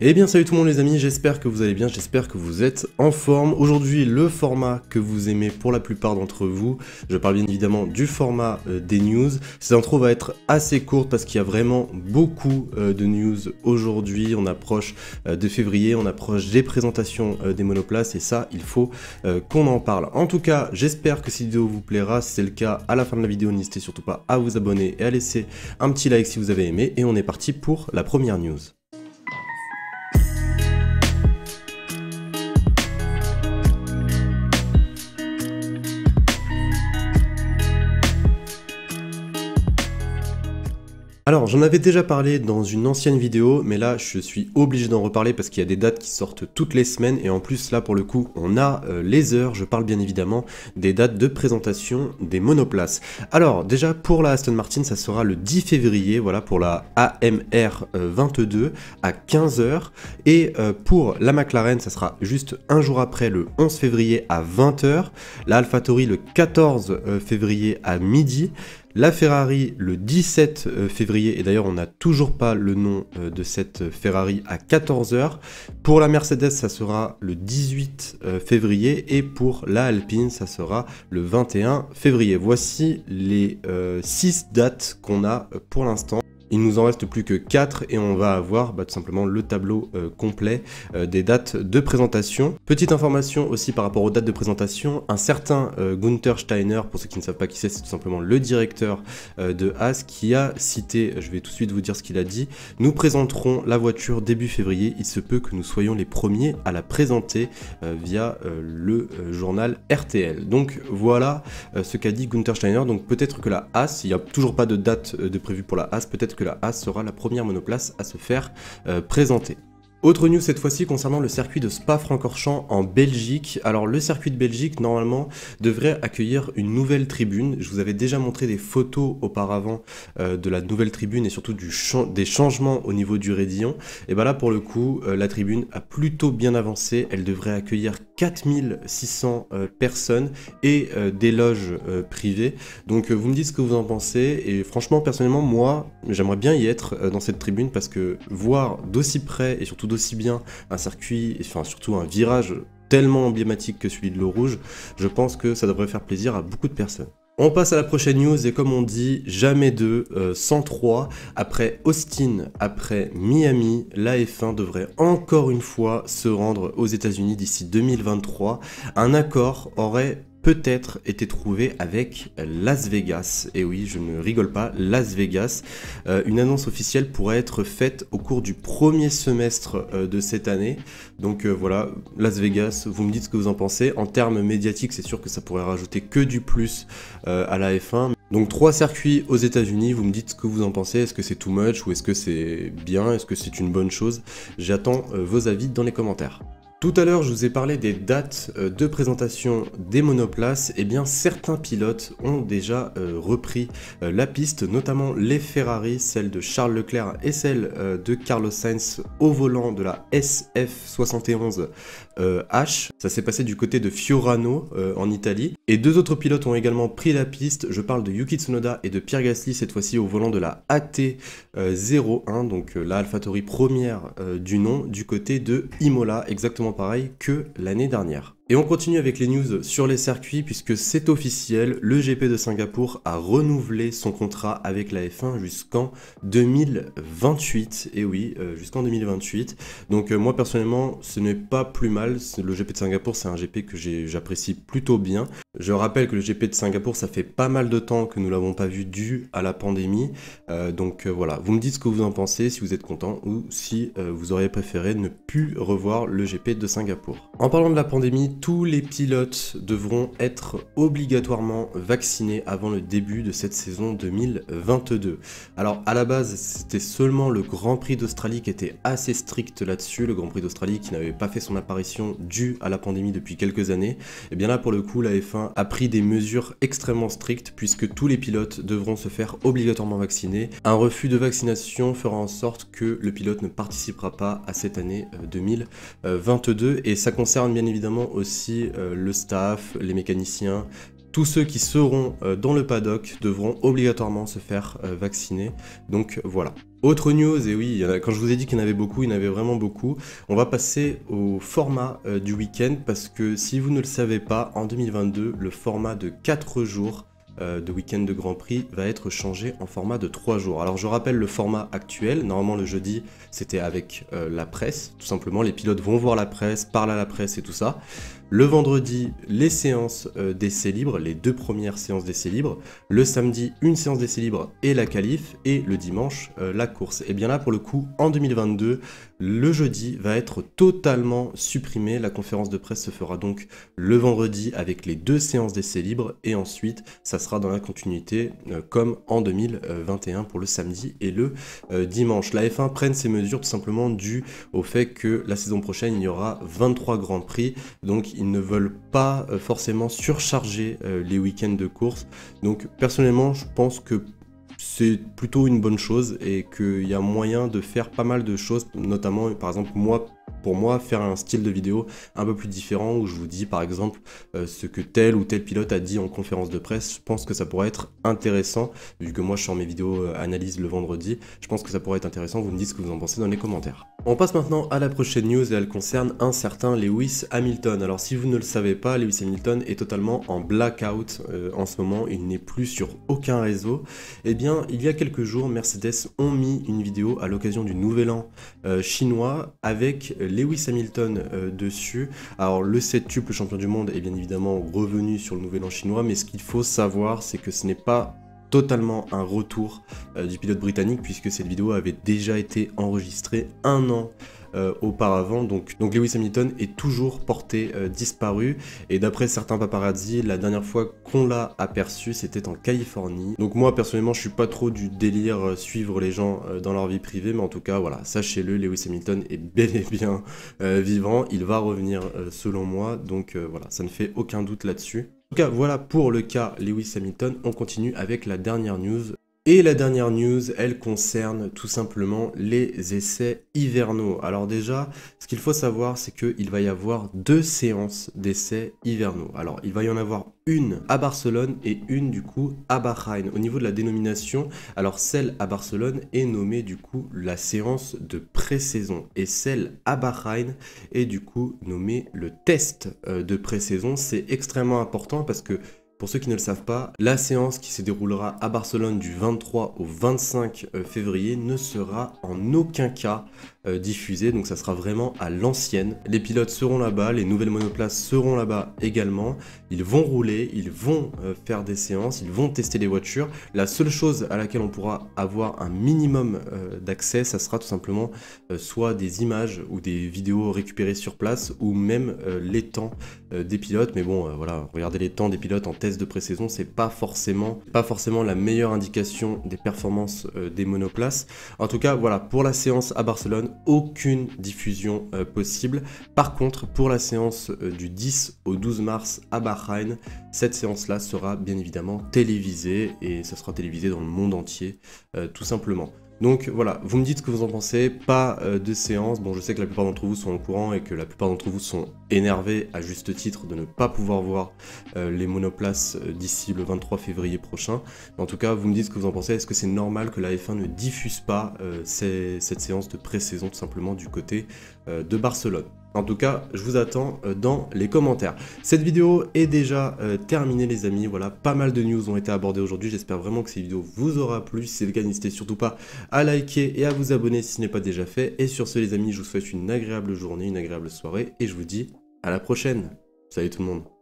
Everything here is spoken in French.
Eh bien salut tout le monde les amis, j'espère que vous allez bien, j'espère que vous êtes en forme. Aujourd'hui le format que vous aimez pour la plupart d'entre vous, je parle bien évidemment du format des news. Cette intro va être assez courte parce qu'il y a vraiment beaucoup de news aujourd'hui. On approche de février, on approche des présentations des monoplaces et ça il faut qu'on en parle. En tout cas j'espère que cette vidéo vous plaira, si c'est le cas à la fin de la vidéo n'hésitez surtout pas à vous abonner et à laisser un petit like si vous avez aimé et on est parti pour la première news. Alors j'en avais déjà parlé dans une ancienne vidéo, mais là je suis obligé d'en reparler parce qu'il y a des dates qui sortent toutes les semaines et en plus là pour le coup on a les heures, je parle bien évidemment des dates de présentation des monoplaces. Alors déjà pour la Aston Martin ça sera le 10 février, voilà pour la AMR 22 à 15 h et pour la McLaren ça sera juste un jour après le 11 février à 20 h, la AlphaTauri le 14 février à midi, la Ferrari le 17 février, et d'ailleurs on n'a toujours pas le nom de cette Ferrari à 14 h. Pour la Mercedes ça sera le 18 février et pour la Alpine ça sera le 21 février. Voici les 6 dates qu'on a pour l'instant. Il nous en reste plus que 4 et on va avoir tout simplement le tableau complet des dates de présentation. Petite information aussi par rapport aux dates de présentation, un certain Günther Steiner, pour ceux qui ne savent pas qui c'est tout simplement le directeur de Haas, qui a cité, je vais tout de suite vous dire ce qu'il a dit, nous présenterons la voiture début février, il se peut que nous soyons les premiers à la présenter via le journal RTL. Donc voilà ce qu'a dit Günther Steiner, donc peut-être que la Haas, il n'y a toujours pas de date de prévue pour la Haas, peut-être que la Haas sera la première monoplace à se faire présenter. Autre news cette fois-ci concernant le circuit de Spa-Francorchamps en Belgique. Alors le circuit de Belgique normalement devrait accueillir une nouvelle tribune. Je vous avais déjà montré des photos auparavant de la nouvelle tribune et surtout des changements au niveau du raidillon. Et bien là pour le coup la tribune a plutôt bien avancé. Elle devrait accueillir 4600 personnes et des loges privées. Donc vous me dites ce que vous en pensez et franchement personnellement moi j'aimerais bien y être dans cette tribune parce que voir d'aussi près et surtout aussi bien un circuit, enfin surtout un virage tellement emblématique que celui de l'eau rouge, je pense que ça devrait faire plaisir à beaucoup de personnes. On passe à la prochaine news et comme on dit, jamais deux, 103. Après Austin, après Miami, la F1 devrait encore une fois se rendre aux États-Unis d'ici 2023. Un accord aurait peut-être été trouvé avec Las Vegas. Et oui, je ne rigole pas, Las Vegas. Une annonce officielle pourrait être faite au cours du premier semestre de cette année. Donc voilà, Las Vegas, vous me dites ce que vous en pensez. En termes médiatiques, c'est sûr que ça pourrait rajouter que du plus à la F1. Donc 3 circuits aux États-Unis, vous me dites ce que vous en pensez. Est-ce que c'est too much ou est-ce que c'est bien? Est-ce que c'est une bonne chose? J'attends vos avis dans les commentaires. Tout à l'heure, je vous ai parlé des dates de présentation des monoplaces. Eh bien, certains pilotes ont déjà repris la piste, notamment les Ferrari, celle de Charles Leclerc et celle de Carlos Sainz au volant de la SF71 H. Ça s'est passé du côté de Fiorano en Italie. Et 2 autres pilotes ont également pris la piste. Je parle de Yuki Tsunoda et de Pierre Gasly, cette fois-ci au volant de la AT01, donc la AlphaTauri première du nom, du côté de Imola, exactement pareil que l'année dernière. Et on continue avec les news sur les circuits puisque c'est officiel, le GP de Singapour a renouvelé son contrat avec la F1 jusqu'en 2028, et oui, jusqu'en 2028. Donc moi personnellement ce n'est pas plus mal, le GP de Singapour c'est un GP que j'apprécie plutôt bien. Je rappelle que le GP de Singapour ça fait pas mal de temps que nous l'avons pas vu dû à la pandémie, donc voilà, vous me dites ce que vous en pensez, si vous êtes content ou si vous auriez préféré ne plus revoir le GP de Singapour. En parlant de la pandémie, tous les pilotes devront être obligatoirement vaccinés avant le début de cette saison 2022. Alors à la base c'était seulement le Grand Prix d'Australie qui était assez strict là-dessus, le Grand Prix d'Australie qui n'avait pas fait son apparition due à la pandémie depuis quelques années. Et bien là pour le coup la F1 a pris des mesures extrêmement strictes puisque tous les pilotes devront se faire obligatoirement vacciner. Un refus de vaccination fera en sorte que le pilote ne participera pas à cette année 2022 et ça concerne bien évidemment aussi le staff, les mécaniciens, tous ceux qui seront dans le paddock devront obligatoirement se faire vacciner. Donc voilà. Autre news, et oui, quand je vous ai dit qu'il y en avait beaucoup, il y en avait vraiment beaucoup. On va passer au format du week-end parce que si vous ne le savez pas, en 2022, le format de 4 jours de week-end de Grand Prix va être changé en format de 3 jours. Alors je rappelle le format actuel, normalement le jeudi c'était avec la presse, tout simplement les pilotes vont voir la presse, parlent à la presse et tout ça. Le vendredi, les séances d'essais libres, les 2 premières séances d'essais libres. Le samedi, une séance d'essais libres et la qualif. Et le dimanche, la course. Et bien là, pour le coup, en 2022, le jeudi va être totalement supprimé. La conférence de presse se fera donc le vendredi avec les 2 séances d'essais libres. Et ensuite, ça sera dans la continuité comme en 2021 pour le samedi et le dimanche. La F1 prenne ces mesures tout simplement dû au fait que la saison prochaine, il y aura 23 Grands Prix. Donc, ils ne veulent pas forcément surcharger les week-ends de course. Donc personnellement, je pense que c'est plutôt une bonne chose et qu'il y a moyen de faire pas mal de choses, notamment par exemple pour moi, faire un style de vidéo un peu plus différent où je vous dis par exemple ce que tel ou tel pilote a dit en conférence de presse. Je pense que ça pourrait être intéressant, vu que moi je sors mes vidéos analyse le vendredi, je pense que ça pourrait être intéressant, vous me dites ce que vous en pensez dans les commentaires. On passe maintenant à la prochaine news et elle concerne un certain Lewis Hamilton. Alors si vous ne le savez pas, Lewis Hamilton est totalement en blackout en ce moment, il n'est plus sur aucun réseau. Eh bien, il y a quelques jours, Mercedes ont mis une vidéo à l'occasion du nouvel an chinois avec Lewis Hamilton dessus. Alors le septuple champion du monde est bien évidemment revenu sur le nouvel an chinois, mais ce qu'il faut savoir, c'est que ce n'est pas totalement un retour du pilote britannique, puisque cette vidéo avait déjà été enregistrée 1 an auparavant, donc Lewis Hamilton est toujours porté disparu, et d'après certains paparazzi, la dernière fois qu'on l'a aperçu, c'était en Californie. Donc moi personnellement, je suis pas trop du délire suivre les gens dans leur vie privée, mais en tout cas, voilà, sachez-le, Lewis Hamilton est bel et bien vivant, il va revenir selon moi, donc voilà, ça ne fait aucun doute là-dessus. En tout cas, voilà pour le cas Lewis Hamilton. On continue avec la dernière news. Et la dernière news, elle concerne tout simplement les essais hivernaux. Alors déjà, ce qu'il faut savoir, c'est qu'il va y avoir 2 séances d'essais hivernaux. Alors, il va y en avoir une à Barcelone et une du coup à Bahreïn. Au niveau de la dénomination, alors celle à Barcelone est nommée du coup la séance de pré-saison et celle à Bahreïn est du coup nommée le test de pré-saison. C'est extrêmement important parce que pour ceux qui ne le savent pas, la séance qui se déroulera à Barcelone du 23 au 25 février ne sera en aucun cas diffusée, donc ça sera vraiment à l'ancienne. Les pilotes seront là-bas, les nouvelles monoplaces seront là-bas également, ils vont rouler, ils vont faire des séances, ils vont tester les voitures. La seule chose à laquelle on pourra avoir un minimum d'accès, ça sera tout simplement soit des images ou des vidéos récupérées sur place, ou même les temps des pilotes. Mais bon, voilà, regardez les temps des pilotes en test de pré-saison, c'est pas forcément la meilleure indication des performances des monoplaces. En tout cas, voilà, pour la séance à Barcelone, aucune diffusion possible. Par contre, pour la séance du 10 au 12 mars à Bahreïn, cette séance-là sera bien évidemment télévisée, et ça sera télévisé dans le monde entier, tout simplement. Donc voilà, vous me dites ce que vous en pensez, pas de séance. Bon, je sais que la plupart d'entre vous sont au courant et que la plupart d'entre vous sont énervés à juste titre de ne pas pouvoir voir les monoplaces d'ici le 23 février prochain. Mais en tout cas, vous me dites ce que vous en pensez. Est-ce que c'est normal que la F1 ne diffuse pas cette séance de pré-saison tout simplement du côté de Barcelone? En tout cas, je vous attends dans les commentaires. Cette vidéo est déjà terminée les amis, voilà, pas mal de news ont été abordées aujourd'hui, j'espère vraiment que cette vidéo vous aura plu. Si c'est le cas, n'hésitez surtout pas à liker et à vous abonner si ce n'est pas déjà fait. Et sur ce les amis, je vous souhaite une agréable journée, une agréable soirée, et je vous dis à la prochaine. Salut tout le monde.